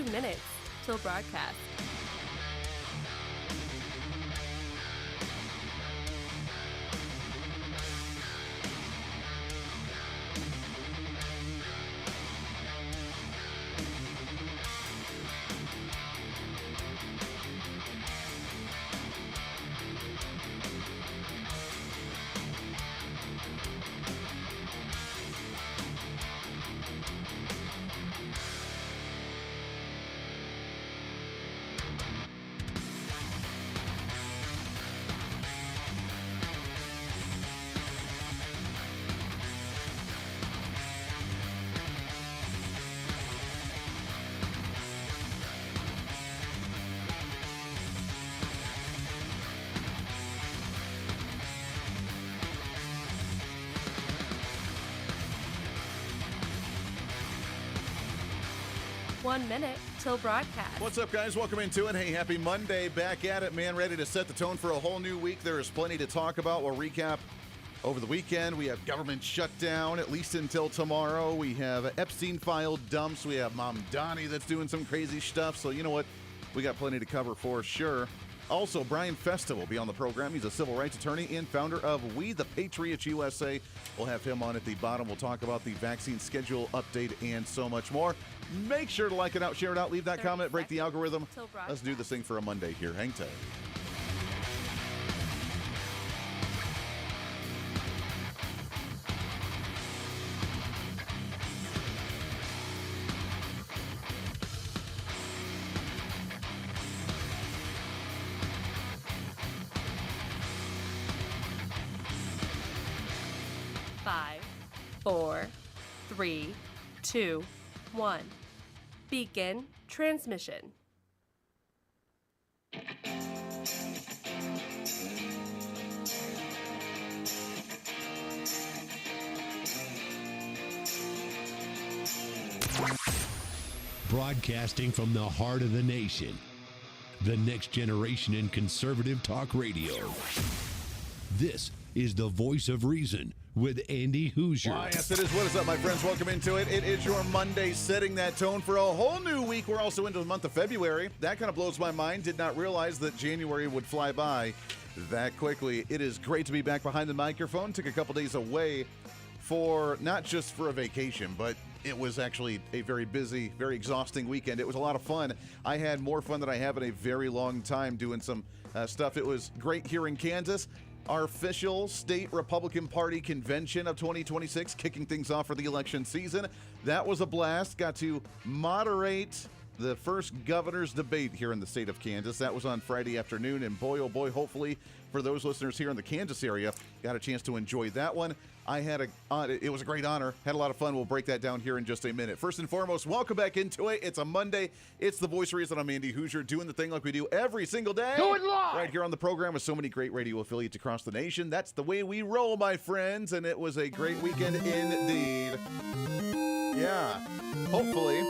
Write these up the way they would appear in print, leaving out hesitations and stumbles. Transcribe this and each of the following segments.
2 minutes till broadcast. One minute till broadcast. What's up, guys? Welcome into it. Hey, happy Monday. Back at it, man. Ready to set the tone for a whole new week. There is plenty to talk about. We'll recap over the weekend. We have government shutdown, at least until tomorrow. We have Epstein file dumps. We have Mom Donnie that's doing some crazy stuff. So, you know what? We got plenty to cover for sure. Also, Brian Festa will be on the program. He's a civil rights attorney and founder of We the Patriots USA. We'll have him on at the bottom. We'll talk about the vaccine schedule update and so much more. Make sure to like it out, share it out, leave that comment, break the algorithm. Let's do this thing for a Monday here. Hang tight. Five, 4, 3, 2, 1. Begin transmission. Broadcasting from the heart of the nation, the next generation in conservative talk radio. This is the Voice of Reason with Andy Hooser. Why, yes, it is. What is up, my friends? Welcome into it. It is your Monday, setting that tone for a whole new week. We're also into the month of February. That kind of blows my mind. Did not realize that January would fly by that quickly. It is great to be back behind the microphone. Took a couple days away for not just for a vacation, but it was actually a very busy, very exhausting weekend. It was a lot of fun. I had more fun than I have in a very long time doing some stuff. It was great here in Kansas. Our official state Republican Party convention of 2026, kicking things off for the election season. That was a blast. Got to moderate the first governor's debate here in the state of Kansas. That was on Friday afternoon, and boy, oh boy, hopefully for those listeners here in the Kansas area, got a chance to enjoy that one. It was a great honor. Had a lot of fun. We'll break that down here in just a minute. First and foremost, welcome back into it. It's a Monday. It's the Voice of Reason. I'm Andy Hooser, doing the thing like we do every single day. Do it live! Right here on the program with so many great radio affiliates across the nation. That's the way we roll, my friends, and it was a great weekend indeed. Yeah, hopefully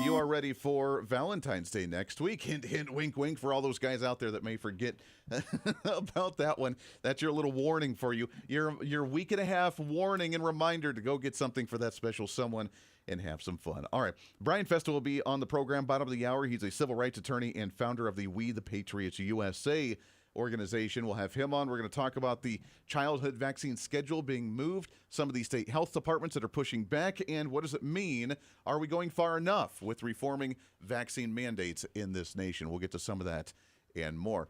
you are ready for Valentine's Day next week. Hint, hint, wink, wink for all those guys out there that may forget about that one. That's your little warning for you. Your week and a half warning and reminder to go get something for that special someone and have some fun. All right. Brian Festa will be on the program bottom of the hour. He's a civil rights attorney and founder of the We the Patriots USA organization. We'll have him on. We're going to talk about the childhood vaccine schedule being moved, some of the state health departments that are pushing back, and what does it mean? Are we going far enough with reforming vaccine mandates in this nation? We'll get to some of that and more.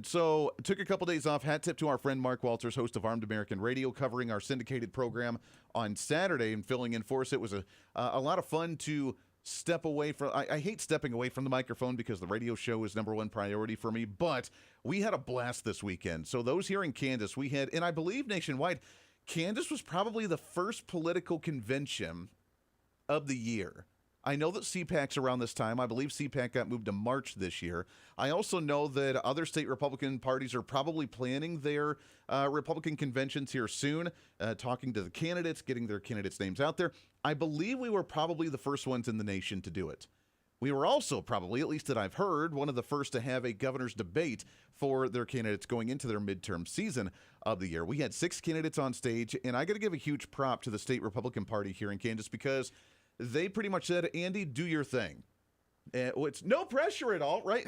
So took a couple days off. Hat tip to our friend Mark Walters, host of Armed American Radio, covering our syndicated program on Saturday and filling in for us. It was a lot of fun to step away from. I hate stepping away from the microphone because the radio show is number one priority for me, but we had a blast this weekend. So those here in Kansas, we had, and I believe nationwide, Kansas was probably the first political convention of the year. I know that CPAC's around this time. I believe CPAC got moved to March this year. I also know that other state Republican parties are probably planning their Republican conventions here soon, talking to the candidates, getting their candidates' names out there. I believe we were probably the first ones in the nation to do it. We were also probably, at least that I've heard, one of the first to have a governor's debate for their candidates going into their midterm season of the year. We had 6 candidates on stage, and I got to give a huge prop to the state Republican Party here in Kansas because they pretty much said, Andy, do your thing. It's no pressure at all, right?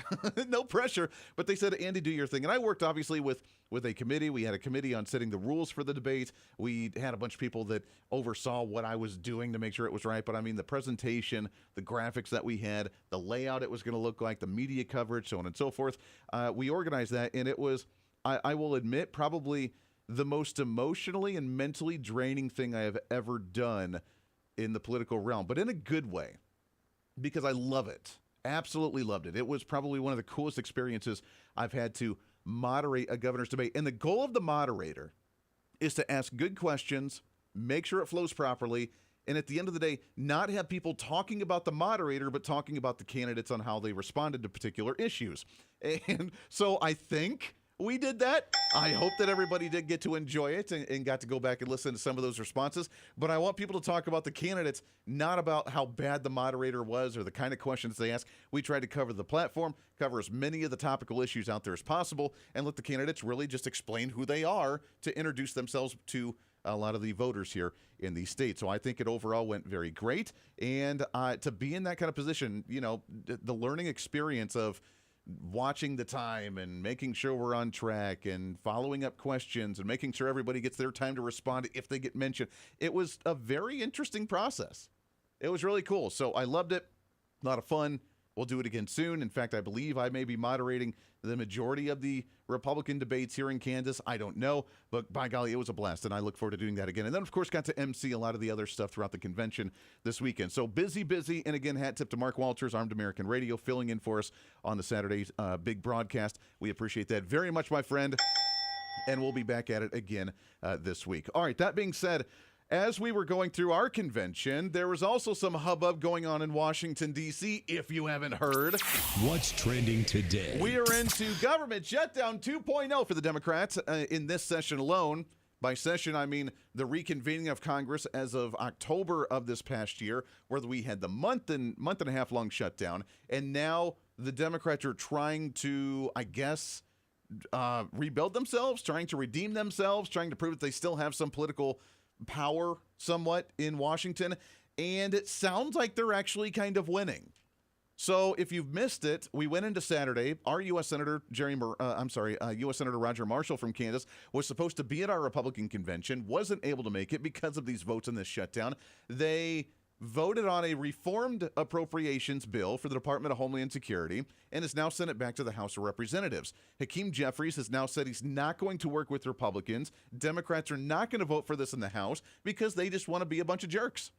No pressure. But they said, Andy, do your thing. And I worked, obviously, with a committee. We had a committee on setting the rules for the debate. We had a bunch of people that oversaw what I was doing to make sure it was right. But, I mean, the presentation, the graphics that we had, the layout it was going to look like, the media coverage, so on and so forth. We organized that, and it was, I will admit, probably the most emotionally and mentally draining thing I have ever done in the political realm, but in a good way. Because I love it. Absolutely loved it. It was probably one of the coolest experiences I've had to moderate a governor's debate. And the goal of the moderator is to ask good questions, make sure it flows properly, and at the end of the day, not have people talking about the moderator, but talking about the candidates on how they responded to particular issues. And so I think we did that. I hope that everybody did get to enjoy it and got to go back and listen to some of those responses. But I want people to talk about the candidates, not about how bad the moderator was or the kind of questions they ask. We tried to cover the platform, cover as many of the topical issues out there as possible, and let the candidates really just explain who they are to introduce themselves to a lot of the voters here in the state. So I think it overall went very great. And to be in that kind of position, you know, the learning experience of watching the time and making sure we're on track and following up questions and making sure everybody gets their time to respond if they get mentioned. It was a very interesting process. It was really cool. So I loved it. A lot of fun. We'll do it again soon. In fact, I believe I may be moderating the majority of the Republican debates here in Kansas. I don't know, but by golly, it was a blast, and I look forward to doing that again. And then, of course, got to MC a lot of the other stuff throughout the convention this weekend. So busy. And again, hat tip to Mark Walters, Armed American Radio, filling in for us on the Saturday's big broadcast. We appreciate that very much, my friend, and we'll be back at it again this week. All right, that being said, as we were going through our convention, there was also some hubbub going on in Washington, D.C., if you haven't heard. What's trending today? We are into government shutdown 2.0 for the Democrats in this session alone. By session, I mean the reconvening of Congress as of October of this past year, where we had the month and a half long shutdown. And now the Democrats are trying to, I guess, rebuild themselves, trying to redeem themselves, trying to prove that they still have some political power somewhat in Washington, and it sounds like they're actually kind of winning. So if you've missed it, we went into Saturday. Our U.S. Senator U.S. Senator Roger Marshall from Kansas was supposed to be at our Republican convention, wasn't able to make it because of these votes in this shutdown. They voted on a reformed appropriations bill for the Department of Homeland Security and has now sent it back to the House of Representatives. Hakeem Jeffries has now said he's not going to work with Republicans. Democrats are not going to vote for this in the House because they just want to be a bunch of jerks.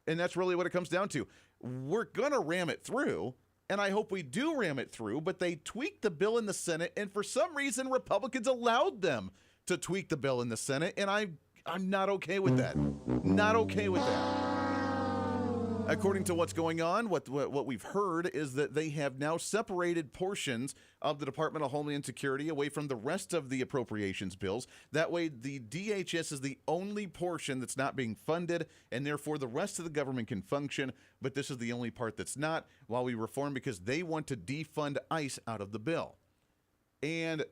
And that's really what it comes down to. We're going to ram it through, and I hope we do ram it through, but they tweaked the bill in the Senate, and for some reason, Republicans allowed them to tweak the bill in the Senate, and I'm not okay with that. Not okay with that. According to what's going on, what we've heard is that they have now separated portions of the Department of Homeland Security away from the rest of the appropriations bills. That way, the DHS is the only portion that's not being funded, and therefore the rest of the government can function, but this is the only part that's not, while we reform because they want to defund ICE out of the bill. And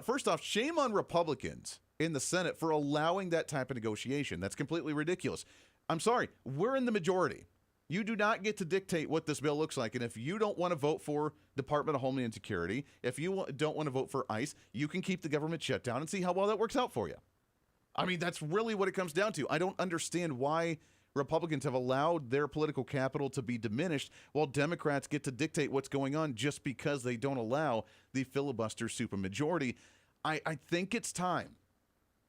first off, shame on Republicans in the Senate for allowing that type of negotiation. That's completely ridiculous. I'm sorry, we're in the majority. You do not get to dictate what this bill looks like. And if you don't want to vote for Department of Homeland Security, if you don't want to vote for ICE, you can keep the government shut down and see how well that works out for you. I mean, that's really what it comes down to. I don't understand why Republicans have allowed their political capital to be diminished while Democrats get to dictate what's going on just because they don't allow the filibuster supermajority. I think it's time.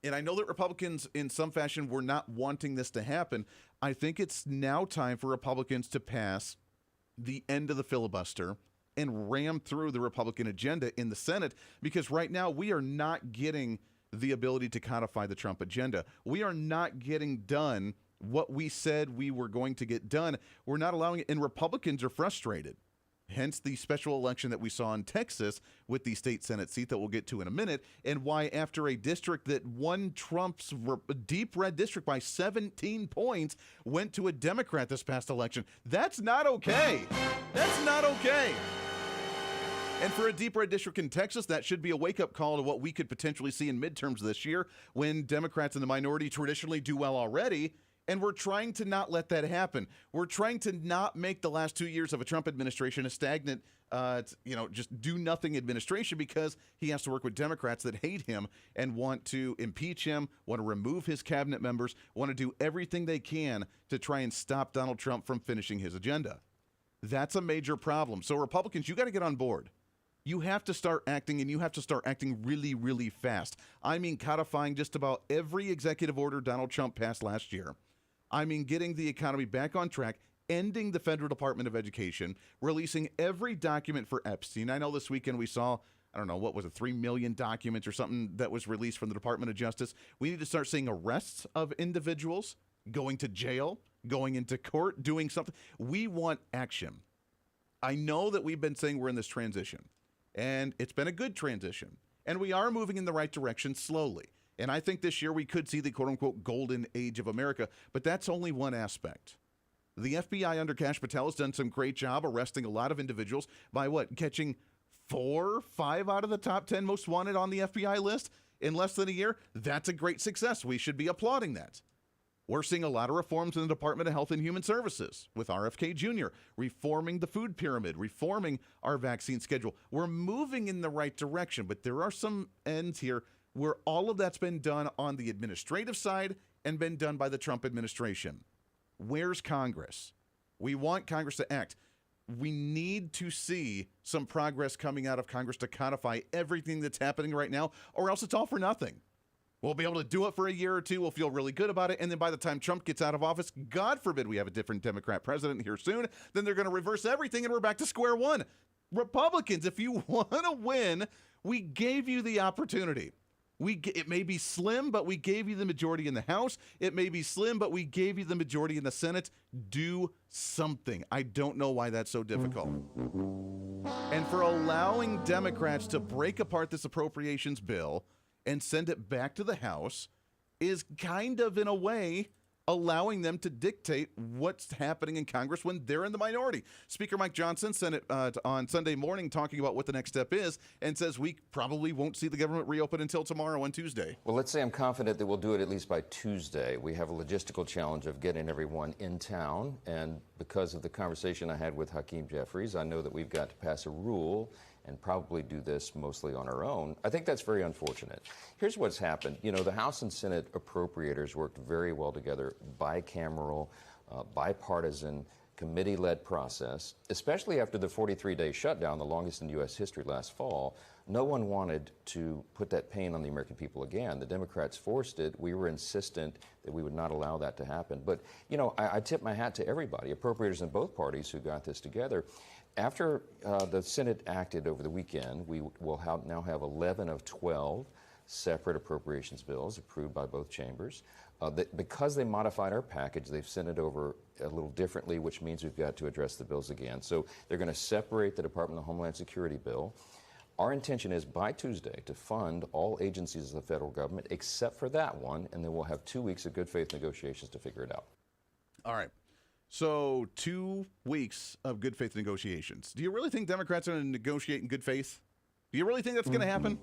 And I know that Republicans in some fashion were not wanting this to happen. I think it's now time for Republicans to pass the end of the filibuster and ram through the Republican agenda in the Senate, because right now we are not getting the ability to codify the Trump agenda. We are not getting done what we said we were going to get done. We're not allowing it, and Republicans are frustrated. Hence the special election that we saw in Texas with the state Senate seat that we'll get to in a minute, and why after a district that won Trump's deep red district by 17 points went to a Democrat this past election. That's not okay. That's not okay. And for a deep red district in Texas, that should be a wake-up call to what we could potentially see in midterms this year when Democrats in the minority traditionally do well already, And we're trying to not let that happen. We're trying to not make the last 2 years of a Trump administration a stagnant, just do nothing administration, because he has to work with Democrats that hate him and want to impeach him, want to remove his cabinet members, want to do everything they can to try and stop Donald Trump from finishing his agenda. That's a major problem. So Republicans, you got to get on board. You have to start acting, and you have to start acting really, really fast. I mean, codifying just about every executive order Donald Trump passed last year. I mean, getting the economy back on track, ending the Federal Department of Education, releasing every document for Epstein. I know this weekend we saw, 3 million documents or something that was released from the Department of Justice. We need to start seeing arrests of individuals, going to jail, going into court, doing something. We want action. I know that we've been saying we're in this transition, and it's been a good transition, and we are moving in the right direction slowly. And I think this year we could see the quote-unquote golden age of America, but that's only one aspect. The FBI under Kash Patel has done some great job arresting a lot of individuals by catching 4, 5 out of the top 10 most wanted on the FBI list in less than a year. That's a great success. We should be applauding that. We're seeing a lot of reforms in the Department of Health and Human Services with RFK Jr., reforming the food pyramid, reforming our vaccine schedule. We're moving in the right direction, but there are some ends here where all of that's been done on the administrative side and been done by the Trump administration. Where's Congress? We want Congress to act. We need to see some progress coming out of Congress to codify everything that's happening right now, or else it's all for nothing. We'll be able to do it for a year or two. We'll feel really good about it. And then by the time Trump gets out of office, God forbid we have a different Democrat president here soon, then they're going to reverse everything and we're back to square one. Republicans, if you want to win, we gave you the opportunity. It may be slim, but we gave you the majority in the House. It may be slim, but we gave you the majority in the Senate. Do something. I don't know why that's so difficult. And for allowing Democrats to break apart this appropriations bill and send it back to the House is kind of, in a way, allowing them to dictate what's happening in Congress when they're in the minority. Speaker Mike Johnson said it on Sunday morning, talking about what the next step is, and says we probably won't see the government reopen until tomorrow and Tuesday. Well, let's say I'm confident that we'll do it at least by Tuesday. We have a logistical challenge of getting everyone in town, and because of the conversation I had with Hakeem Jeffries, I know that we've got to pass a rule and probably do this mostly on our own. I think that's very unfortunate. Here's what's happened. You know, the House and Senate appropriators worked very well together, bicameral, bipartisan, committee-led process, especially after the 43-day shutdown, the longest in U.S. history last fall. No one wanted to put that pain on the American people again. The Democrats forced it. We were insistent that we would not allow that to happen. But, you know, I tip my hat to everybody, appropriators in both parties who got this together. After the Senate acted over the weekend, we will now have 11 of 12 separate appropriations bills approved by both chambers. Because they modified our package, they've sent it over a little differently, which means we've got to address the bills again. So they're going to separate the Department of Homeland Security bill. Our intention is by Tuesday to fund all agencies of the federal government except for that one, and then we'll have 2 weeks of good faith negotiations to figure it out. All right. So 2 weeks of good faith negotiations. Do you really think Democrats are going to negotiate in good faith? Do you really think that's going to happen?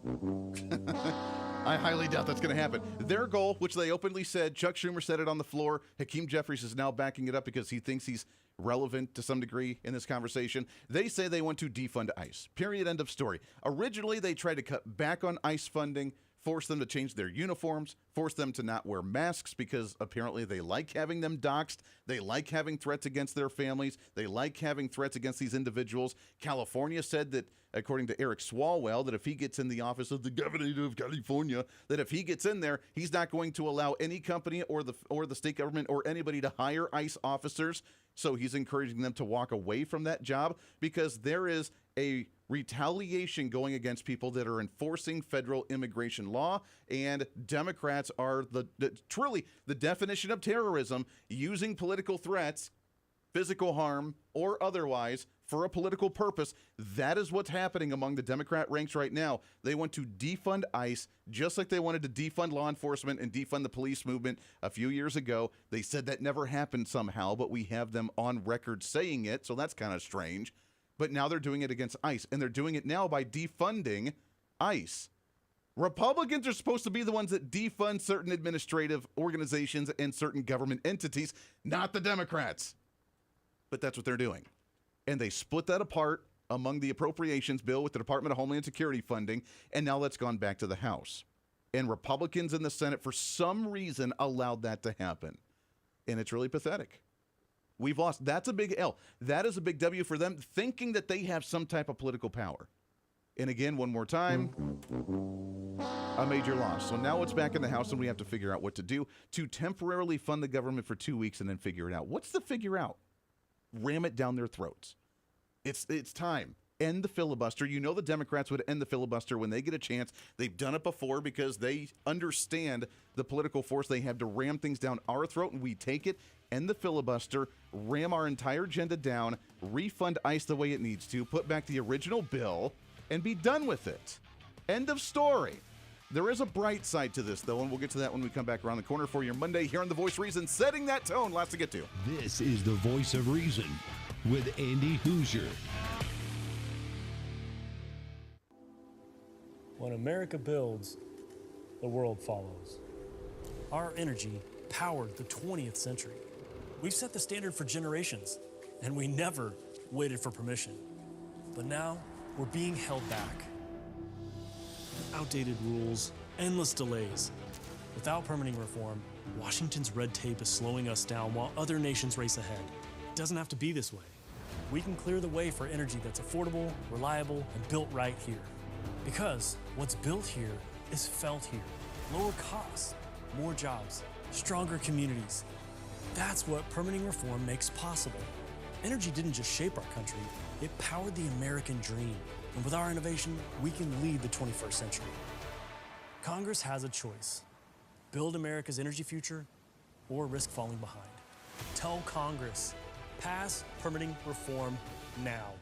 I highly doubt that's going to happen. Their goal, which they openly said, Chuck Schumer said it on the floor, Hakeem Jeffries is now backing it up because he thinks he's relevant to some degree in this conversation. They say they want to defund ICE. Period. End of story. Originally, they tried to cut back on ICE funding, force them to change their uniforms, force them to not wear masks because apparently they like having them doxxed. They like having threats against their families. They like having threats against these individuals. California said that, according to Eric Swalwell, that if he gets in the office of the governor of California, that if he gets in there, he's not going to allow any company or the state government or anybody to hire ICE officers. So he's encouraging them to walk away from that job because there is a retaliation going against people that are enforcing federal immigration law, and Democrats are truly the definition of terrorism, using political threats, physical harm or otherwise, for a political purpose. That is what's happening among the Democrat ranks right now. They want to defund ICE just like they wanted to defund law enforcement and defund the police movement a few years ago. They said that never happened somehow, but we have them on record saying it, so that's kind of strange. But now they're doing it against ICE, and they're doing it now by defunding ICE. Republicans are supposed to be the ones that defund certain administrative organizations and certain government entities, not the Democrats. But that's what they're doing. And they split that apart among the appropriations bill with the Department of Homeland Security funding, and now that's gone back to the House. And Republicans in the Senate, for some reason, allowed that to happen. And it's really pathetic. We've lost. That's a big L. That is a big W for them, thinking that they have some type of political power. And again, one more time, a major loss. So now it's back in the House, and we have to figure out what to do to temporarily fund the government for 2 weeks and then figure it out. What's the figure out? Ram it down their throats. It's time. End the filibuster. You know the Democrats would end the filibuster when they get a chance. They've done it before because they understand the political force they have to ram things down our throat, and we take it, end the filibuster, ram our entire agenda down, refund ICE the way it needs to, put back the original bill, and be done with it. End of story. There is a bright side to this, though, and we'll get to that when we come back around the corner for your Monday here on The Voice of Reason, setting that tone. Lots to get to. This is The Voice of Reason with Andy Hooser. When America builds, the world follows. Our energy powered the 20th century. We've set the standard for generations, and we never waited for permission. But now, we're being held back. Outdated rules, endless delays. Without permitting reform, Washington's red tape is slowing us down while other nations race ahead. It doesn't have to be this way. We can clear the way for energy that's affordable, reliable, and built right here. Because what's built here is felt here. Lower costs, more jobs, stronger communities. That's what permitting reform makes possible. Energy didn't just shape our country, it powered the American dream. And with our innovation, we can lead the 21st century. Congress has a choice. Build America's energy future or risk falling behind. Tell Congress, pass permitting reform now.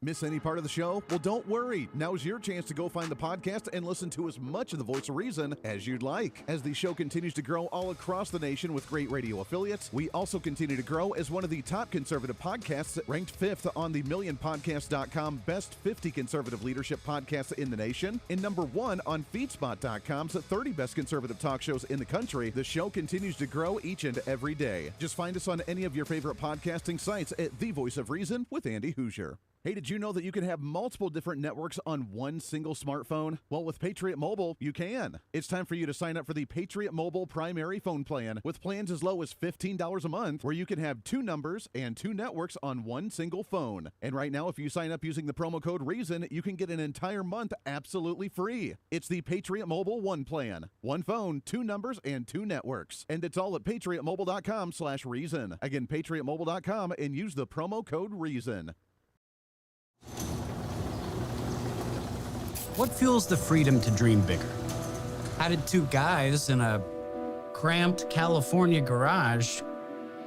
Miss any part of the show? Well, don't worry. Now's your chance to go find the podcast and listen to as much of The Voice of Reason as you'd like. As the show continues to grow all across the nation with great radio affiliates, we also continue to grow as one of the top conservative podcasts, ranked 5th on the MillionPodcast.com Best 50 Conservative Leadership Podcasts in the nation, and number 1 on FeedSpot.com's 30 Best Conservative Talk Shows in the country. The show continues to grow each and every day. Just find us on any of your favorite podcasting sites at The Voice of Reason with Andy Hooser. Hey, did you know that you can have multiple different networks on one single smartphone? Well, with Patriot Mobile, you can. It's time for you to sign up for the Patriot Mobile primary phone plan with plans as low as $15 a month, where you can have 2 numbers and 2 networks on one single phone. And right now, if you sign up using the promo code REASON, you can get an entire month absolutely free. It's the Patriot Mobile One plan. 1 phone, 2 numbers, and 2 networks. And it's all at patriotmobile.com/reason. Again, patriotmobile.com, and use the promo code REASON. What fuels the freedom to dream bigger? How did 2 guys in a cramped California garage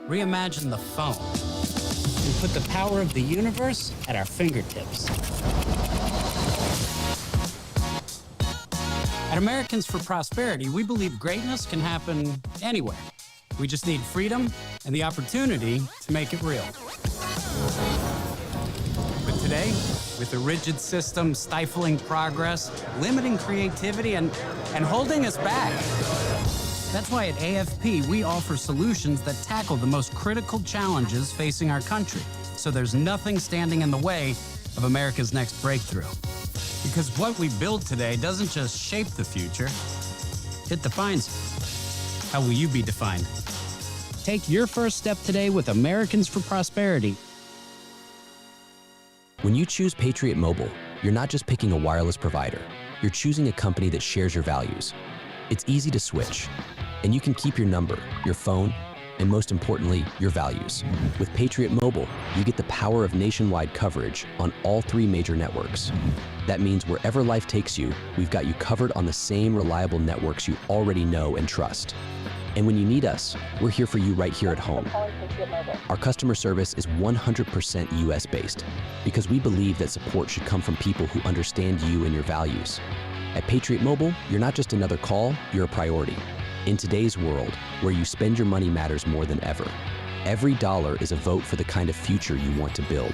reimagine the phone and put the power of the universe at our fingertips? At Americans for Prosperity, we believe greatness can happen anywhere. We just need freedom and the opportunity to make it real. But today, with a rigid system stifling progress, limiting creativity, and holding us back. That's why at AFP, we offer solutions that tackle the most critical challenges facing our country, so there's nothing standing in the way of America's next breakthrough. Because what we build today doesn't just shape the future, it defines it. How will you be defined? Take your first step today with Americans for Prosperity. When you choose Patriot Mobile, you're not just picking a wireless provider. You're choosing a company that shares your values. It's easy to switch, and you can keep your number, your phone, and most importantly, your values. With Patriot Mobile, you get the power of nationwide coverage on all 3 major networks. That means wherever life takes you, we've got you covered on the same reliable networks you already know and trust. And when you need us, we're here for you right here at home. Our customer service is 100% US-based because we believe that support should come from people who understand you and your values. At Patriot Mobile, you're not just another call, you're a priority. In today's world, where you spend your money matters more than ever, every dollar is a vote for the kind of future you want to build.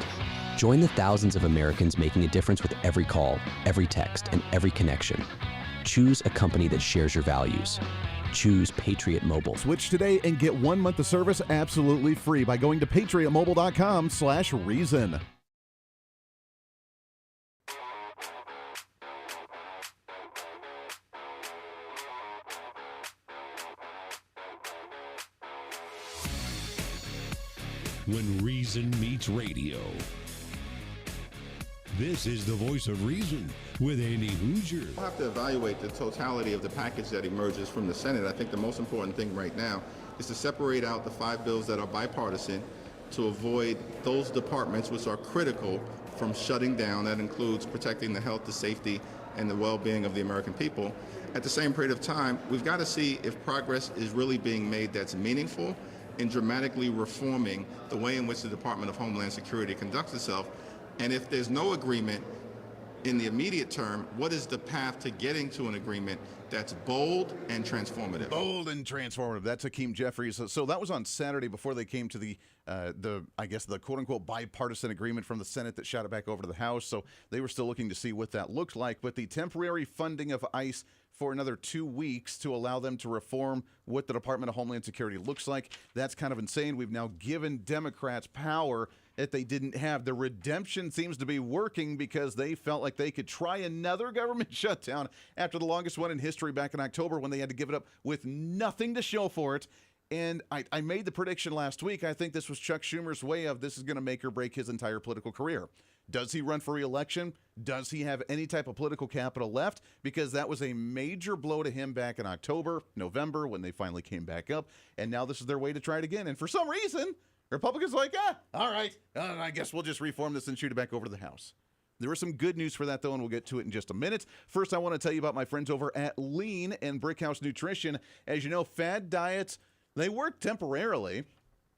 Join the thousands of Americans making a difference with every call, every text, and every connection. Choose a company that shares your values. Choose Patriot Mobile. Switch today and get 1 month of service absolutely free by going to patriotmobile.com/reason. When reason meets radio. This is the voice of reason with Andy Hooser. We'll have to evaluate the totality of the package that emerges from the Senate. I think the most important thing right now is to separate out the 5 bills that are bipartisan to avoid those departments which are critical from shutting down. That includes protecting the health, the safety, and the well-being of the American people. At the same period of time, we've got to see if progress is really being made that's meaningful in dramatically reforming the way in which the Department of Homeland Security conducts itself. And if there's no agreement in the immediate term, what is the path to getting to an agreement that's bold and transformative? Bold and transformative. That's Hakeem Jeffries. So that was on Saturday before they came to the quote-unquote bipartisan agreement from the Senate that shot it back over to the House. So they were still looking to see what that looked like. But the temporary funding of ICE for another 2 weeks to allow them to reform what the Department of Homeland Security looks like, that's kind of insane. We've now given Democrats power that they didn't have. The redemption seems to be working because they felt like they could try another government shutdown after the longest one in history back in October when they had to give it up with nothing to show for it. And I made the prediction last week. I think this was Chuck Schumer's way of this is going to make or break his entire political career. Does he run for re-election? Does he have any type of political capital left? Because that was a major blow to him back in October, November, when they finally came back up. And now this is their way to try it again. And for some reason, Republicans are like, all right, I guess we'll just reform this and shoot it back over to the House. There was some good news for that, though, and we'll get to it in just a minute. First, I want to tell you about my friends over at Lean and Brickhouse Nutrition. As you know, fad diets, they work temporarily,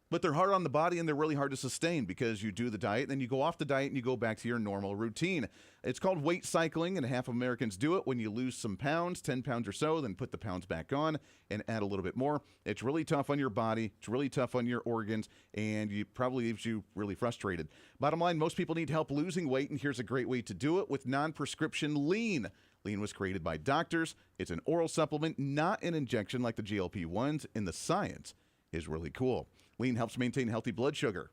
but they're hard on the body and they're really hard to sustain because you do the diet, then you go off the diet and you go back to your normal routine. It's called weight cycling, and half of Americans do it when you lose some pounds, 10 pounds or so, then put the pounds back on and add a little bit more. It's really tough on your body. It's really tough on your organs, and it probably leaves you really frustrated. Bottom line, most people need help losing weight, and here's a great way to do it with non-prescription Lean. Lean was created by doctors. It's an oral supplement, not an injection like the GLP-1s, and the science is really cool. Lean helps maintain healthy blood sugar,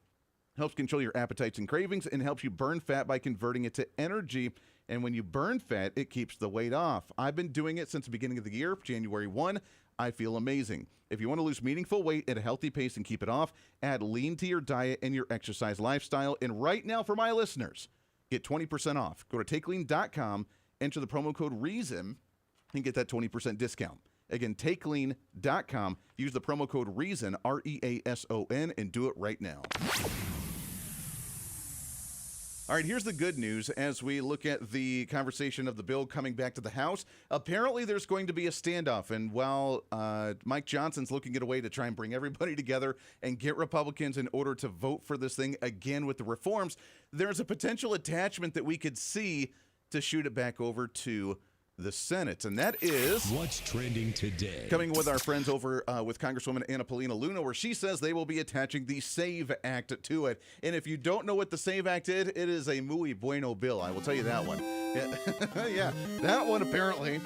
helps control your appetites and cravings, and helps you burn fat by converting it to energy. And when you burn fat, it keeps the weight off. I've been doing it since the beginning of the year, January 1. I feel amazing. If you want to lose meaningful weight at a healthy pace and keep it off, add Lean to your diet and your exercise lifestyle. And right now, for my listeners, get 20% off. Go to takelean.com, enter the promo code REASON, and get that 20% discount. Again, takelean.com. Use the promo code REASON, REASON, and do it right now. All right, here's the good news as we look at the conversation of the bill coming back to the House. Apparently, there's going to be a standoff, and while Mike Johnson's looking at a way to try and bring everybody together and get Republicans in order to vote for this thing again with the reforms, there's a potential attachment that we could see to shoot it back over to the Senate, and that is what's trending today. Coming with our friends over with Congresswoman Anna Paulina Luna, where she says they will be attaching the SAVE Act to it. And if you don't know what the SAVE Act is, it is a muy bueno bill. I will tell you that one. Yeah, that one apparently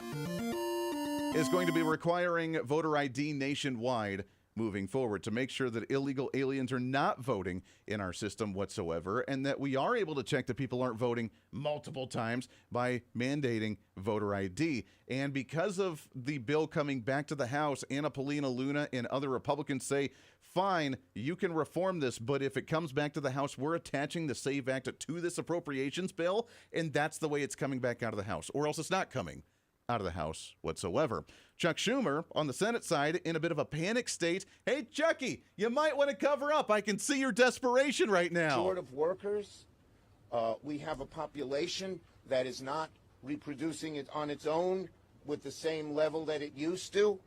is going to be requiring voter ID nationwide moving forward to make sure that illegal aliens are not voting in our system whatsoever, and that we are able to check that people aren't voting multiple times by mandating voter ID. And because of the bill coming back to the House, Anna Paulina Luna and other Republicans say, fine, you can reform this, but if it comes back to the House, we're attaching the SAVE Act to this appropriations bill, and that's the way it's coming back out of the House, or else it's not coming out of the House whatsoever. Chuck Schumer on the Senate side in a bit of a panic state. Hey, Chucky, you might want to cover up. I can see your desperation right now. Short of workers, we have a population that is not reproducing it on its own with the same level that it used to.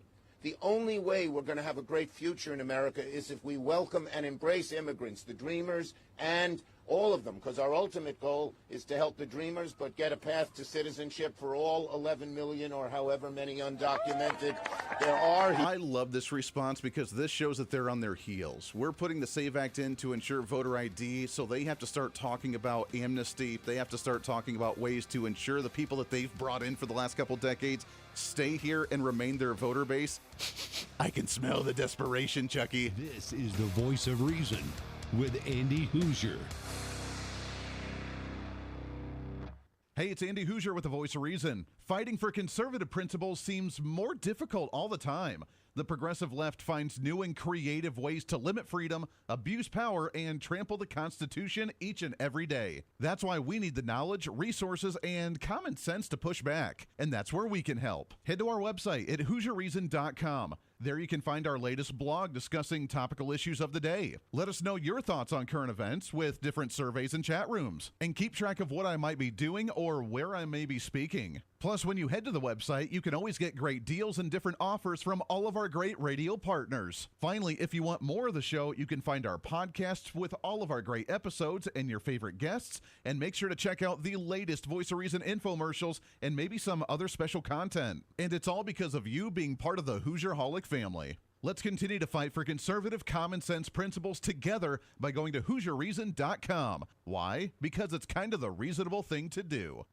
The only way we're going to have a great future in America is if we welcome and embrace immigrants, the dreamers, and all of them, because our ultimate goal is to help the dreamers, but get a path to citizenship for all 11 million or however many undocumented there are. I love this response because this shows that they're on their heels. We're putting the SAVE Act in to ensure voter ID, so they have to start talking about amnesty. They have to start talking about ways to ensure the people that they've brought in for the last couple decades stay here and remain their voter base. I can smell the desperation, Chucky. This is the Voice of Reason with Andy Hooser. Hey, it's Andy Hooser with the Voice of Reason. Fighting for conservative principles seems more difficult all the time. The progressive left finds new and creative ways to limit freedom, abuse power, and trample the Constitution each and every day. That's why we need the knowledge, resources, and common sense to push back. And that's where we can help. Head to our website at HooserReason.com. There you can find our latest blog discussing topical issues of the day. Let us know your thoughts on current events with different surveys and chat rooms. And keep track of what I might be doing or where I may be speaking. Plus, when you head to the website, you can always get great deals and different offers from all of our great radio partners. Finally, if you want more of the show, you can find our podcasts with all of our great episodes and your favorite guests. And make sure to check out the latest Voice of Reason infomercials and maybe some other special content. And it's all because of you being part of the Hoosier-holic family. Let's continue to fight for conservative common sense principles together by going to HooserReason.com. Why? Because it's kind of the reasonable thing to do.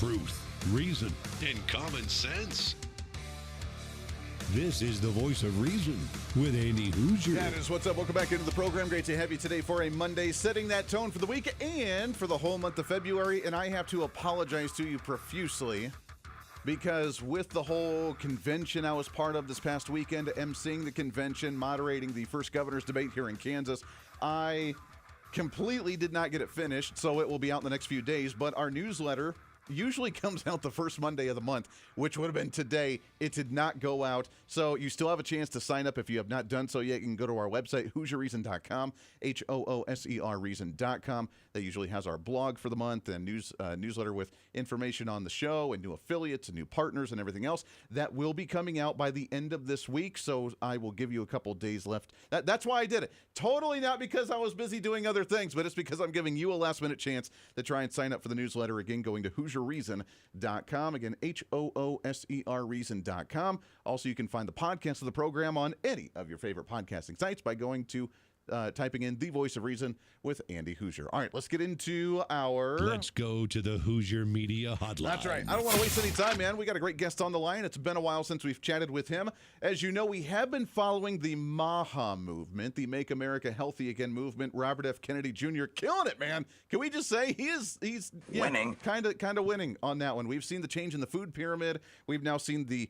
truth, reason, and common sense. This is the Voice of Reason with Andy Hooser. That is what's up. Welcome back into the program. Great to have you today for a Monday, setting that tone for the week and for the whole month of February. And I have to apologize to you profusely because with the whole convention I was part of this past weekend, emceeing the convention, moderating the first governor's debate here in Kansas, I completely did not get it finished, so it will be out in the next few days. But our newsletter usually comes out the first Monday of the month, which would have been today. It did not go out, so you still have a chance to sign up if you have not done so yet. You can go to our website, HooserReason.com, HOOSER Reason.com. That usually has our blog for the month and newsletter with information on the show and new affiliates and new partners and everything else. That will be coming out by the end of this week, so I will give you a couple days left. That's why I did it. Totally not because I was busy doing other things, but it's because I'm giving you a last-minute chance to try and sign up for the newsletter. Again, going to HooserReason.com. Again, HOOSER Reason.com. Also, you can find the podcast of the program on any of your favorite podcasting sites by going to typing in The Voice of Reason with Andy Hooser. All right, let's get into our... Let's go to the Hoosier Media Hotline. That's right. I don't want to waste any time, man. We got a great guest on the line. It's been a while since we've chatted with him. As you know, we have been following the MAHA movement, the Make America Healthy Again movement. Robert F. Kennedy Jr. killing it, man. Can we just say he's winning? Kind of winning on that one. We've seen the change in the food pyramid. We've now seen the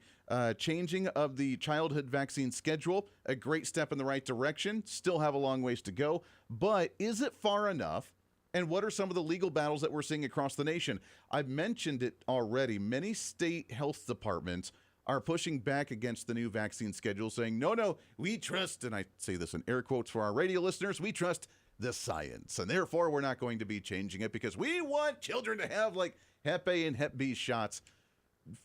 changing of the childhood vaccine schedule, a great step in the right direction. Still have a long ways to go, but is it far enough? And what are some of the legal battles that we're seeing across the nation? I've mentioned it already. Many state health departments are pushing back against the new vaccine schedule, saying, no, we trust, and I say this in air quotes for our radio listeners, we trust the science, and therefore we're not going to be changing it because we want children to have like Hep A and Hep B shots.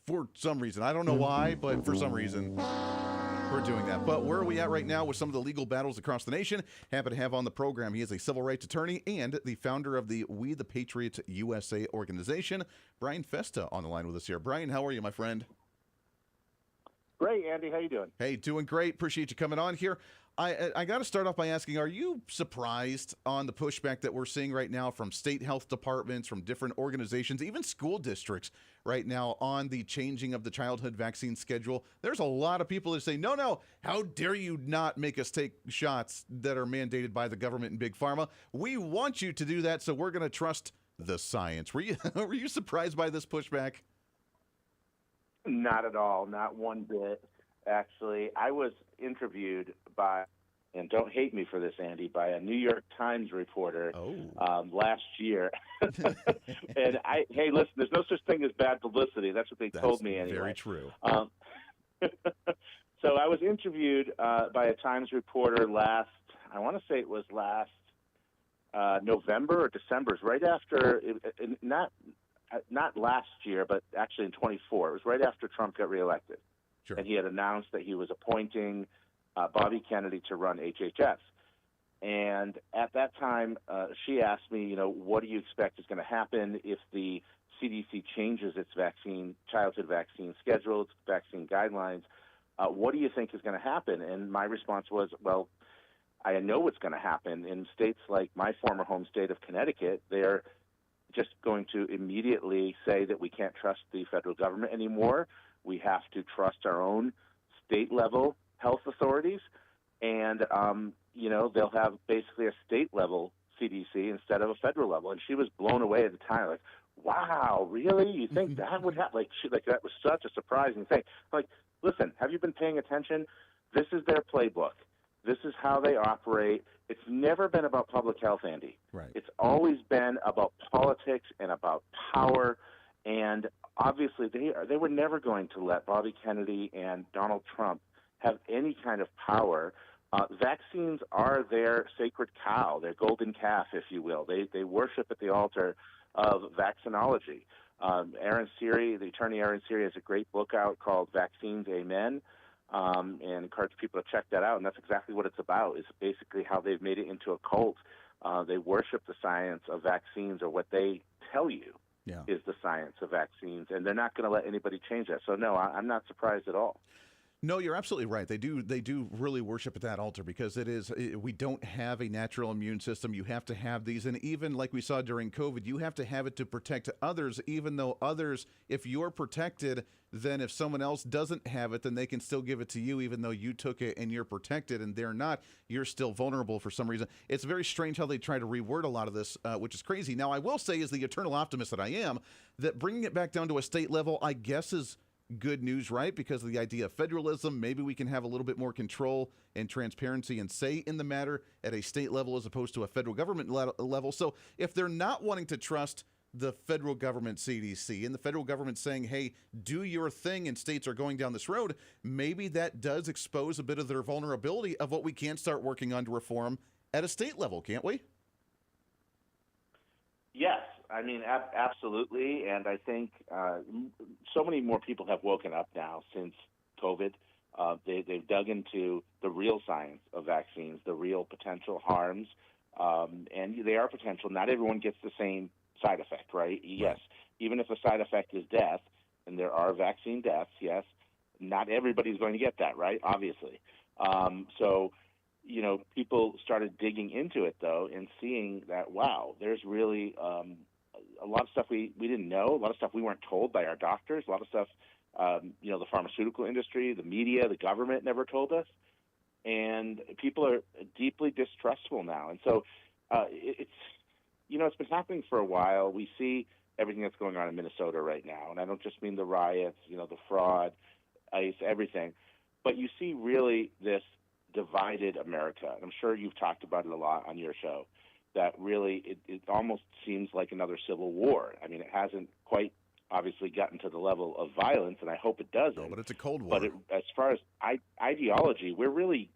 For some reason. I don't know why, but for some reason we're doing that. But where are we at right now with some of the legal battles across the nation? Happy to have on the program. He is a civil rights attorney and the founder of the We the Patriots USA organization. Brian Festa on the line with us here. Brian, how are you, my friend? Great, Andy. How you doing? Hey, doing great. Appreciate you coming on here. I got to start off by asking, are you surprised on the pushback that we're seeing right now from state health departments, from different organizations, even school districts right now on the changing of the childhood vaccine schedule? There's a lot of people that say, no, how dare you not make us take shots that are mandated by the government and big pharma? We want you to do that, so we're going to trust the science. Were you surprised by this pushback? Not at all. Not one bit. Actually, I was interviewed by, and don't hate me for this, Andy, by a New York Times reporter last year. And hey, listen, there's no such thing as bad publicity. That's what they told me anyway. Very true. So I was interviewed by a Times reporter last November or December. It was right after, not last year, but actually in 24. It was right after Trump got reelected. Sure. And he had announced that he was appointing Bobby Kennedy to run HHS. And at that time, she asked me, what do you expect is going to happen if the CDC changes its childhood vaccine schedule, its vaccine guidelines? What do you think is going to happen? And my response was, well, I know what's going to happen. In states like my former home state of Connecticut, they're just going to immediately say that we can't trust the federal government anymore. We have to trust our own state-level health authorities, and they'll have basically a state-level CDC instead of a federal level. And she was blown away at the time, like, "Wow, really? You think that would happen?" That was such a surprising thing. Like, listen, have you been paying attention? This is their playbook. This is how they operate. It's never been about public health, Andy. Right. It's always been about politics and about power. And obviously, they were never going to let Bobby Kennedy and Donald Trump have any kind of power. Vaccines are their sacred cow, their golden calf, if you will. They worship at the altar of vaccinology. The attorney Aaron Siri has a great book out called Vaccines, Amen, and encourage people to check that out. And that's exactly what it's about, is basically how they've made it into a cult. They worship the science of vaccines, or what they tell you is the science of vaccines, and they're not going to let anybody change that. So, no, I'm not surprised at all. No, you're absolutely right. They do really worship at that altar because we don't have a natural immune system. You have to have these, and even like we saw during COVID, you have to have it to protect others, even though others, if you're protected, then if someone else doesn't have it, then they can still give it to you, even though you took it and you're protected and they're not. You're still vulnerable for some reason. It's very strange how they try to reword a lot of this, which is crazy. Now, I will say, as the eternal optimist that I am, that bringing it back down to a state level, I guess, is good news, right? Because of the idea of federalism, maybe we can have a little bit more control and transparency and say in the matter at a state level as opposed to a federal government level. So if they're not wanting to trust the federal government CDC and the federal government saying, hey, do your thing, and states are going down this road, maybe that does expose a bit of their vulnerability of what we can start working on to reform at a state level, can't we? Yes, I mean, absolutely. And I think so many more people have woken up now since COVID. They've dug into the real science of vaccines, the real potential harms, and they are potential. Not everyone gets the same side effect, right? Yes, even if a side effect is death, and there are vaccine deaths, yes, not everybody's going to get that, right? Obviously. So, you know, people started digging into it, though, and seeing that, wow, there's really a lot of stuff we didn't know, a lot of stuff we weren't told by our doctors, a lot of stuff, you know, the pharmaceutical industry, the media, the government never told us. And people are deeply distrustful now. And so it's, you know, it's been happening for a while. We see everything that's going on in Minnesota right now. And I don't just mean the riots, you know, the fraud, ICE, everything. But you see really this divided America. And I'm sure you've talked about it a lot on your show, that really it almost seems like another civil war. I mean, it hasn't quite obviously gotten to the level of violence, and I hope it doesn't. No, but it's a Cold War. But as far as ideology, we're really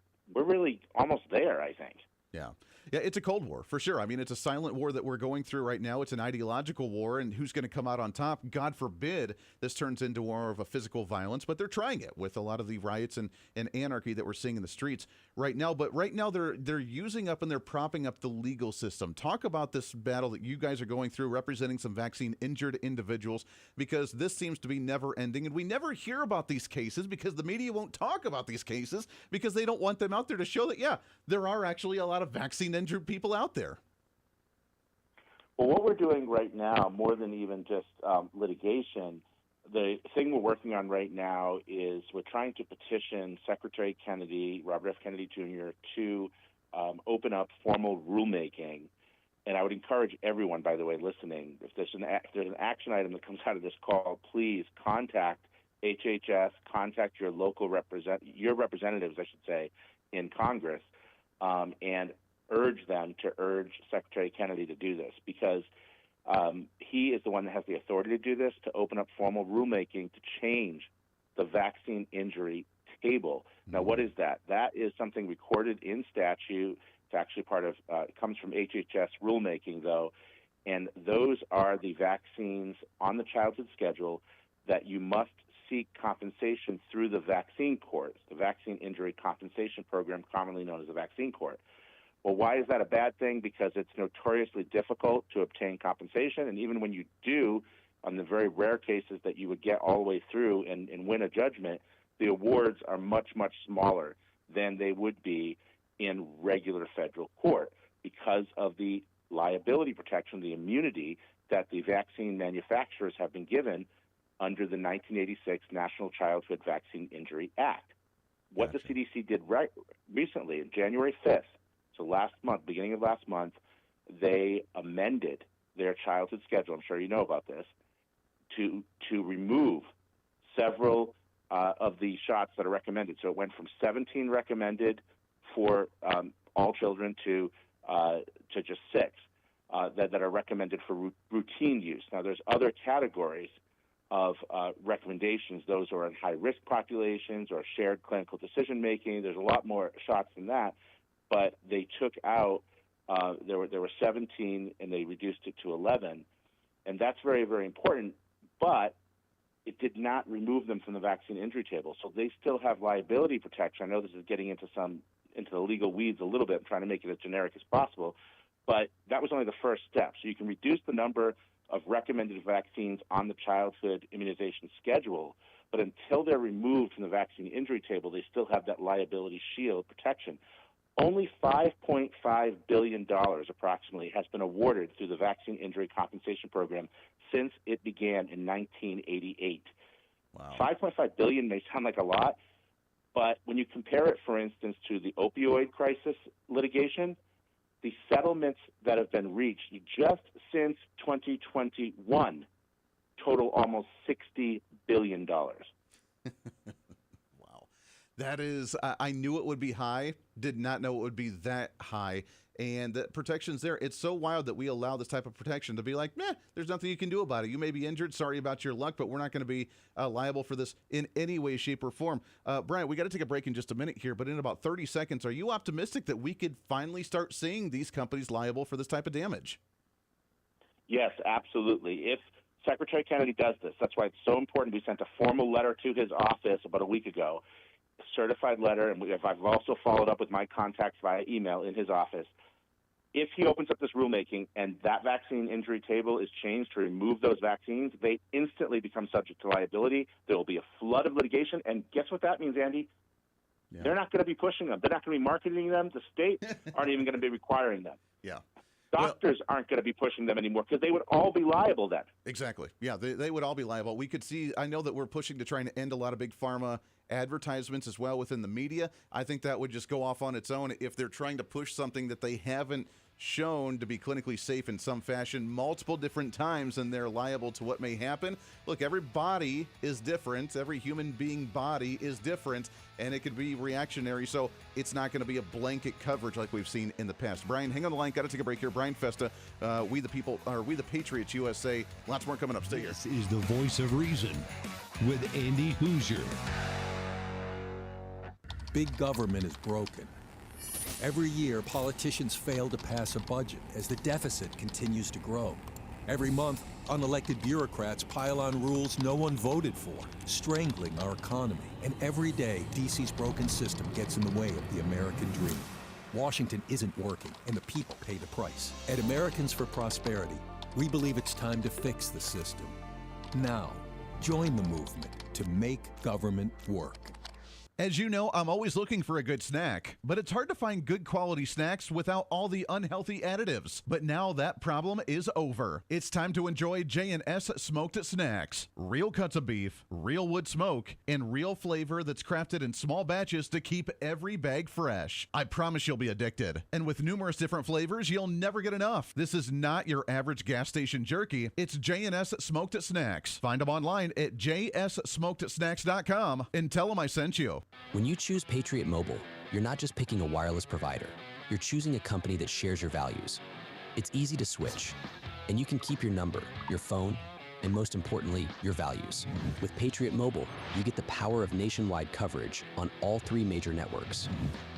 almost there, I think. Yeah, it's a Cold War, for sure. I mean, it's a silent war that we're going through right now. It's an ideological war, and who's going to come out on top? God forbid this turns into more of a physical violence, but they're trying it with a lot of the riots and anarchy that we're seeing in the streets right now. But right now, they're using up and they're propping up the legal system. Talk about this battle that you guys are going through, representing some vaccine-injured individuals, because this seems to be never-ending, and we never hear about these cases because the media won't talk about these cases because they don't want them out there to show that, yeah, there are actually a lot of vaccine-injured people out there. Well, what we're doing right now, more than even just litigation, the thing we're working on right now is we're trying to petition Secretary Kennedy, Robert F. Kennedy Jr., to open up formal rulemaking. And I would encourage everyone, by the way, listening, if there's an action item that comes out of this call, please contact HHS, contact your local representatives, I should say, in Congress, and urge them to urge Secretary Kennedy to do this, because he is the one that has the authority to do this, to open up formal rulemaking to change the vaccine injury table. Now, what is that? That is something recorded in statute. It's actually part of, it comes from HHS rulemaking, though, and those are the vaccines on the childhood schedule that you must seek compensation through the vaccine court, the Vaccine Injury Compensation Program, commonly known as the vaccine court. Well, why is that a bad thing? Because it's notoriously difficult to obtain compensation, and even when you do, on the very rare cases that you would get all the way through and win a judgment, the awards are much, much smaller than they would be in regular federal court because of the liability protection, the immunity that the vaccine manufacturers have been given under the 1986 National Childhood Vaccine Injury Act. What Gotcha. the CDC did recently, on January 5th, so last month, beginning of last month, they amended their childhood schedule, I'm sure you know about this, to remove several of the shots that are recommended. So it went from 17 recommended for all children to just 6 that are recommended for routine use. Now, there's other categories of recommendations. Those are in high-risk populations or shared clinical decision-making. There's a lot more shots than that. But they took out, there were 17, and they reduced it to 11. And that's very, very important. But it did not remove them from the vaccine injury table. So they still have liability protection. I know this is getting into the legal weeds a little bit. I'm trying to make it as generic as possible. But that was only the first step. So you can reduce the number of recommended vaccines on the childhood immunization schedule. but until they're removed from the vaccine injury table, they still have that liability shield protection. Only $5.5 billion approximately has been awarded through the Vaccine Injury Compensation Program since it began in 1988. Wow. $5.5 billion may sound like a lot, but when you compare it, for instance, to the opioid crisis litigation, the settlements that have been reached just since 2021 total almost $60 billion. Wow. That is, I knew it would be high, did not know it would be that high. And the protection's there. It's so wild that we allow this type of protection to be like, there's nothing you can do about it. You may be injured. Sorry about your luck, but we're not going to be liable for this in any way, shape, or form. Brian, we got to take a break in just a minute here, but in about 30 seconds, are you optimistic that we could finally start seeing these companies liable for this type of damage? Yes, absolutely. If Secretary Kennedy does this, that's why it's so important. We sent a formal letter to his office about a week ago, a certified letter, and I've also followed up with my contacts via email in his office. If he opens up this rulemaking and that vaccine injury table is changed to remove those vaccines, they instantly become subject to liability. There will be a flood of litigation. And guess what that means, Andy? Yeah. They're not going to be pushing them. They're not going to be marketing them. The states aren't even going to be requiring them. Yeah. Doctors aren't going to be pushing them anymore because they would all be liable then. Exactly. Yeah, they would all be liable. We could see, I know that we're pushing to try and end a lot of big pharma advertisements as well within the media. I think that would just go off on its own if they're trying to push something that they haven't shown to be clinically safe in some fashion multiple different times, and they're liable to what may happen. Look, every body is different. Every human being body is different, and it could be reactionary, so it's not going to be a blanket coverage like we've seen in the past. Brian, hang on the line. Got to take a break here. Brian Festa, We the Patriots USA. Lots more coming up. Stay here. This is the Voice of Reason with Andy Hooser. Big government is broken. Every year, politicians fail to pass a budget as the deficit continues to grow. Every month, unelected bureaucrats pile on rules no one voted for, strangling our economy. And every day, DC's broken system gets in the way of the American dream. Washington isn't working, and the people pay the price. At Americans for Prosperity, we believe it's time to fix the system. Now, join the movement to make government work. As you know, I'm always looking for a good snack, but it's hard to find good quality snacks without all the unhealthy additives. But now that problem is over. It's time to enjoy J&S Smoked Snacks. Real cuts of beef, real wood smoke, and real flavor that's crafted in small batches to keep every bag fresh. I promise you'll be addicted. And with numerous different flavors, you'll never get enough. This is not your average gas station jerky. It's J&S Smoked Snacks. Find them online at jssmokedsnacks.com and tell them I sent you. When you choose Patriot Mobile, you're not just picking a wireless provider. You're choosing a company that shares your values. It's easy to switch, and you can keep your number, your phone, and most importantly, your values. With Patriot Mobile, you get the power of nationwide coverage on all 3 major networks.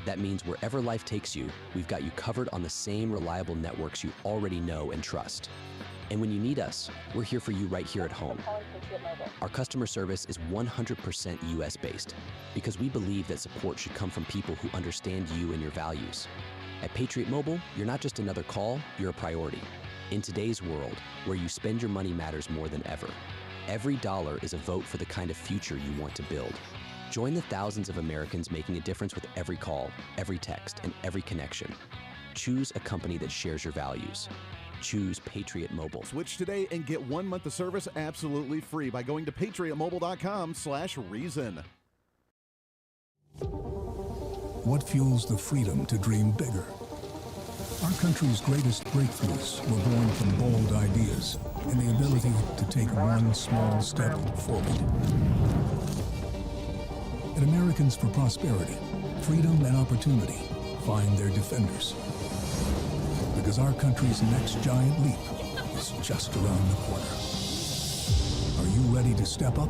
That means wherever life takes you, we've got you covered on the same reliable networks you already know and trust. And when you need us, we're here for you right here at home. Our customer service is 100% US-based because we believe that support should come from people who understand you and your values. At Patriot Mobile, you're not just another call, you're a priority. In today's world, where you spend your money matters more than ever, every dollar is a vote for the kind of future you want to build. Join the thousands of Americans making a difference with every call, every text, and every connection. Choose a company that shares your values. Choose Patriot Mobile. Switch today and get 1 month of service absolutely free by going to patriotmobile.com/reason. What fuels the freedom to dream bigger? Our country's greatest breakthroughs were born from bold ideas and the ability to take one small step forward. At Americans for Prosperity, freedom and opportunity find their defenders. Because our country's next giant leap is just around the corner. Are you ready to step up?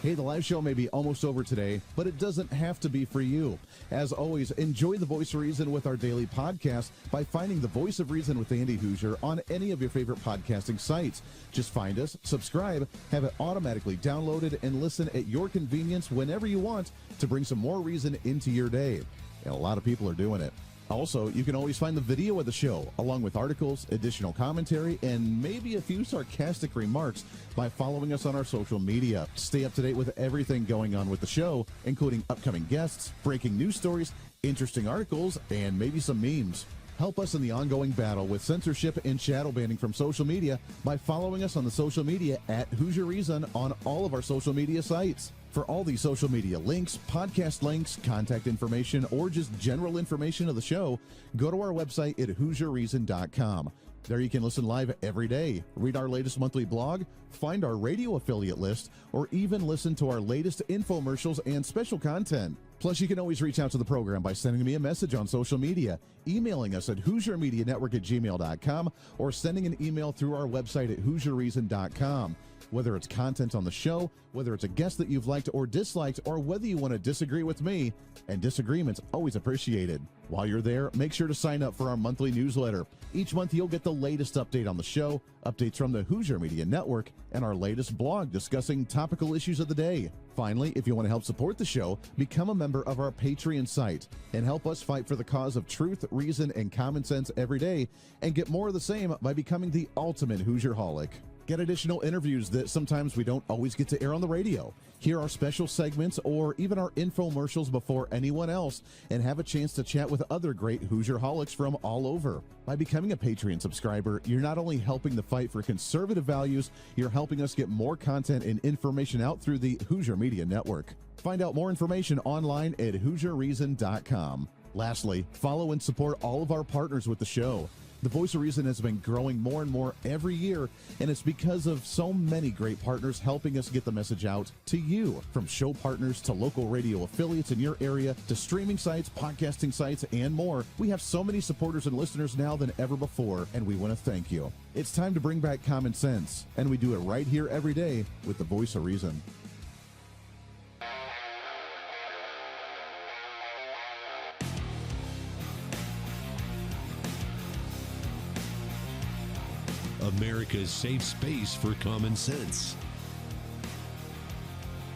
Hey, the live show may be almost over today, but it doesn't have to be for you. As always, enjoy the Voice of Reason with our daily podcast by finding the Voice of Reason with Andy Hooser on any of your favorite podcasting sites. Just find us, subscribe, have it automatically downloaded, and listen at your convenience whenever you want to bring some more reason into your day. And a lot of people are doing it. Also, you can always find the video of the show, along with articles, additional commentary, and maybe a few sarcastic remarks by following us on our social media. Stay up to date with everything going on with the show, including upcoming guests, breaking news stories, interesting articles, and maybe some memes. Help us in the ongoing battle with censorship and shadow banning from social media by following us on the social media at Hooser Reason on all of our social media sites. For all these social media links, podcast links, contact information, or just general information of the show, go to our website at HooserReason.com. There you can listen live every day, read our latest monthly blog, find our radio affiliate list, or even listen to our latest infomercials and special content. Plus, you can always reach out to the program by sending me a message on social media, emailing us at HooserMediaNetwork@gmail.com, or sending an email through our website at HooserReason.com. Whether it's content on the show, whether it's a guest that you've liked or disliked, or whether you want to disagree with me, and disagreement's always appreciated. While you're there, make sure to sign up for our monthly newsletter. Each month you'll get the latest update on the show, updates from the Hooser Media Network, and our latest blog discussing topical issues of the day. Finally, if you want to help support the show, become a member of our Patreon site and help us fight for the cause of truth, reason, and common sense every day, and get more of the same by becoming the ultimate Hoosierholic. Get additional interviews that sometimes we don't always get to air on the radio. Hear our special segments or even our infomercials before anyone else, and have a chance to chat with other great Hoosierholics from all over. By becoming a Patreon subscriber, you're not only helping the fight for conservative values, you're helping us get more content and information out through the Hooser Media Network. Find out more information online at HooserReason.com. Lastly, follow and support all of our partners with the show. The Voice of Reason has been growing more and more every year, and it's because of so many great partners helping us get the message out to you. From show partners to local radio affiliates in your area to streaming sites, podcasting sites, and more, we have so many supporters and listeners now than ever before, and we want to thank you. It's time to bring back common sense, and we do it right here every day with the Voice of Reason. America's safe space for common sense.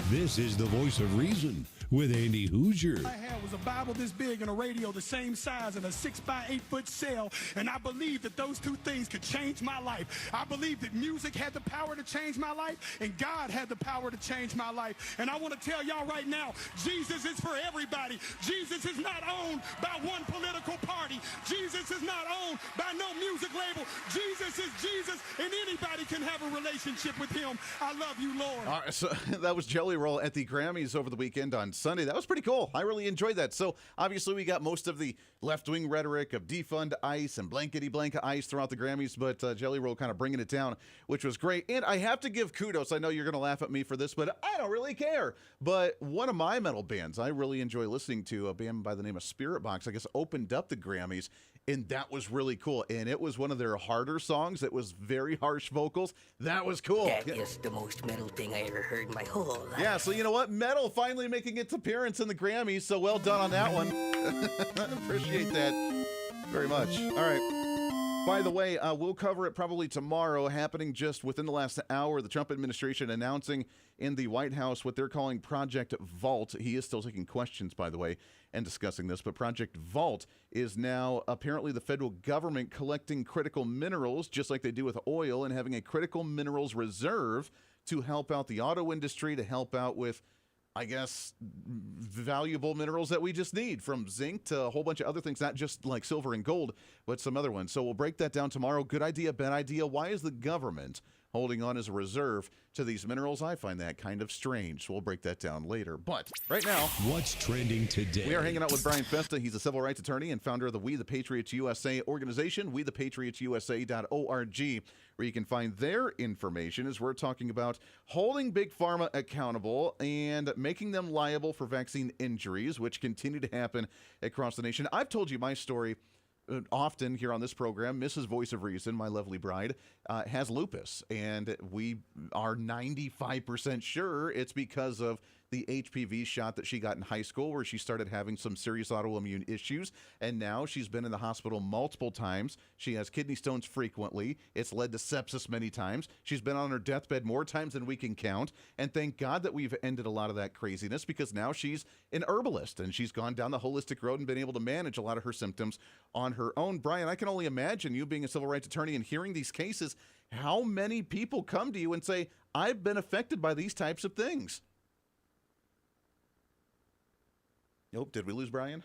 This is the Voice of Reason with Andy Hooser. I had was a Bible this big and a radio the same size in a 6x8 foot cell, and I believed that those two things could change my life. I believed that music had the power to change my life, and God had the power to change my life. And I want to tell y'all right now, Jesus is for everybody. Jesus is not owned by one political party. Jesus is not owned by no music label. Jesus is Jesus, and anybody can have a relationship with him. I love you, Lord. All right, so that was Jelly Roll at the Grammys over the weekend on Sunday. That was pretty cool. I really enjoyed that. So obviously we got most of the left-wing rhetoric of defund ICE and blankety-blank ICE throughout the Grammys, but Jelly Roll kind of bringing it down, which was great. And I have to give kudos. I know you're going to laugh at me for this, but I don't really care. But one of my metal bands I really enjoy listening to, a band by the name of Spirit Box, I guess opened up the Grammys, and that was really cool. And it was one of their harder songs. It was very harsh vocals. That was cool. That is the most metal thing I ever heard in my whole life. Yeah, so you know what? Metal finally making its appearance in the Grammys, so well done on that one. Appreciate that very much. All right. By the way, we'll cover it probably tomorrow, happening just within the last hour. The Trump administration announcing in the White House what they're calling Project Vault. He is still taking questions, by the way, and discussing this, but Project Vault is now apparently the federal government collecting critical minerals, just like they do with oil, and having a critical minerals reserve to help out the auto industry, to help out with, I guess, valuable minerals that we just need, from zinc to a whole bunch of other things, not just like silver and gold, but some other ones. So we'll break that down tomorrow. Good idea, bad idea. Why is the government holding on as a reserve to these minerals? I find that kind of strange. So we'll break that down later. But right now, what's trending today? We are hanging out with Brian Festa. He's a civil rights attorney and founder of the We the Patriots USA organization, wethepatriotsusa.org, where you can find their information as we're talking about holding Big Pharma accountable and making them liable for vaccine injuries, which continue to happen across the nation. I've told you my story often here on this program. Mrs. Voice of Reason, my lovely bride, has lupus, and we are 95% sure it's because of the HPV shot that she got in high school, where she started having some serious autoimmune issues, and now she's been in the hospital multiple times. She has kidney stones frequently. It's led to sepsis many times. She's been on her deathbed more times than we can count, and thank God that we've ended a lot of that craziness, because now she's an herbalist, and she's gone down the holistic road and been able to manage a lot of her symptoms on her own. Brian, I can only imagine, you being a civil rights attorney and hearing these cases, how many people come to you and say, I've been affected by these types of things. Nope, did we lose Brian?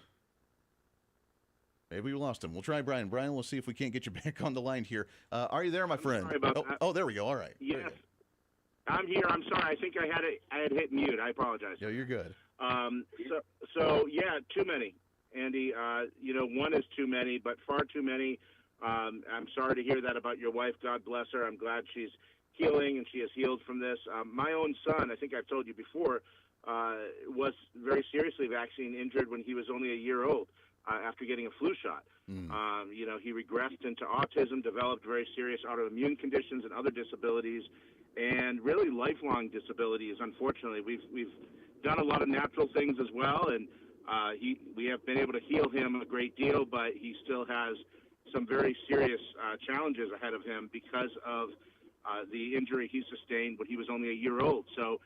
Maybe we lost him. We'll try Brian. Brian, we'll see if we can't get you back on the line here. Are you there, my friend? Sorry about that. Oh, there we go. All right. Yes. I'm here. I'm sorry. I think I had hit mute. I apologize. No, you're good. So yeah, too many, Andy. One is too many, but far too many. I'm sorry to hear that about your wife. God bless her. I'm glad she's healing and she has healed from this. My own son, I think I've told you before, was very seriously vaccine injured when he was only a year old after getting a flu shot. He regressed into autism, developed very serious autoimmune conditions and other disabilities, and really lifelong disabilities. Unfortunately, we've done a lot of natural things as well, and we have been able to heal him a great deal, but he still has some very serious challenges ahead of him because of the injury he sustained when he was only a year old. So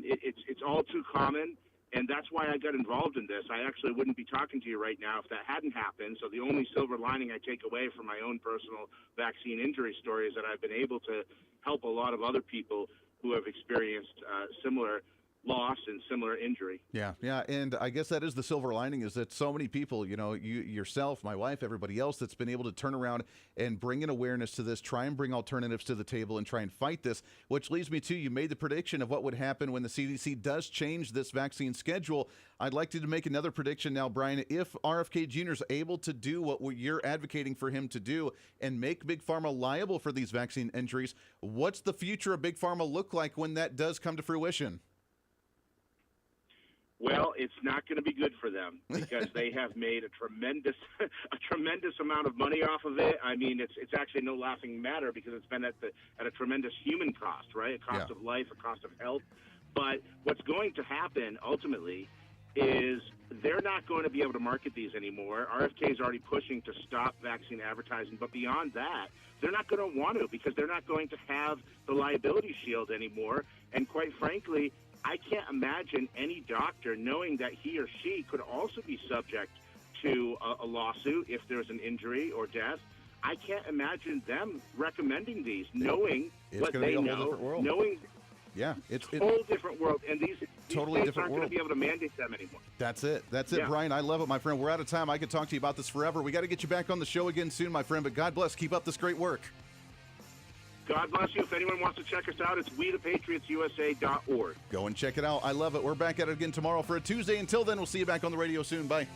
it's all too common, and that's why I got involved in this. I actually wouldn't be talking to you right now if that hadn't happened. So the only silver lining I take away from my own personal vaccine injury story is that I've been able to help a lot of other people who have experienced similar loss and similar injury. Yeah, and I guess that is the silver lining, is that so many people, you yourself, my wife, everybody else that's been able to turn around and bring an awareness to this, try and bring alternatives to the table and try and fight this, which leads me to, you made the prediction of what would happen when the CDC does change this vaccine schedule. I'd like you to make another prediction now, Brian. If RFK Jr. is able to do what you're advocating for him to do and make Big Pharma liable for these vaccine injuries, what's the future of Big Pharma look like when that does come to fruition? Well, it's not going to be good for them because they have made a tremendous amount of money off of it. I mean, it's actually no laughing matter because it's been at a tremendous human cost, right? A cost of life, a cost of health. But what's going to happen ultimately is they're not going to be able to market these anymore. RFK is already pushing to stop vaccine advertising, but beyond that, they're not going to want to because they're not going to have the liability shield anymore. And quite frankly, I can't imagine any doctor knowing that he or she could also be subject to a lawsuit if there's an injury or death. I can't imagine them recommending these, knowing what they know, knowing it's a whole different world, and these totally states different aren't going to be able to mandate them anymore. That's it, Brian. I love it, my friend. We're out of time. I could talk to you about this forever. We got to get you back on the show again soon, my friend, but God bless. Keep up this great work. God bless you. If anyone wants to check us out, it's wethepatriotsusa.org. Go and check it out. I love it. We're back at it again tomorrow for a Tuesday. Until then, we'll see you back on the radio soon. Bye.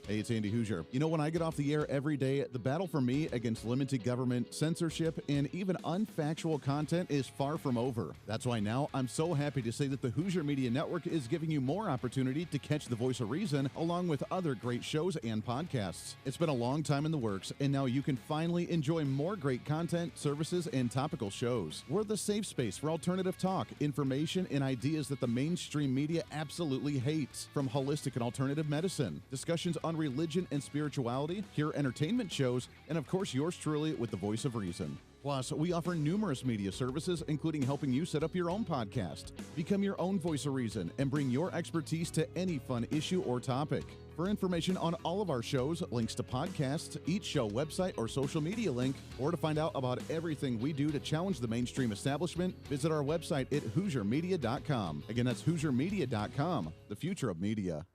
Hey, it's Andy Hooser. When I get off the air every day, the battle for me against limited government, censorship, and even unfactual content is far from over. That's why now I'm so happy to say that the Hooser Media Network is giving you more opportunity to catch the voice of reason along with other great shows and podcasts. It's been a long time in the works, and now you can finally enjoy more great content, services, and topical shows. We're the safe space for alternative talk, information, and ideas that the mainstream media absolutely hates. From holistic and alternative medicine, discussions on religion and spirituality, pure entertainment shows, and of course yours truly with the voice of reason. Plus, we offer numerous media services, including helping you set up your own podcast. Become your own voice of reason and bring your expertise to any fun issue or topic. For information on all of our shows, links to podcasts, each show website or social media link, or to find out about everything we do to challenge the mainstream establishment, visit our website at HooserMedia.com. Again, that's HooserMedia.com, the future of media.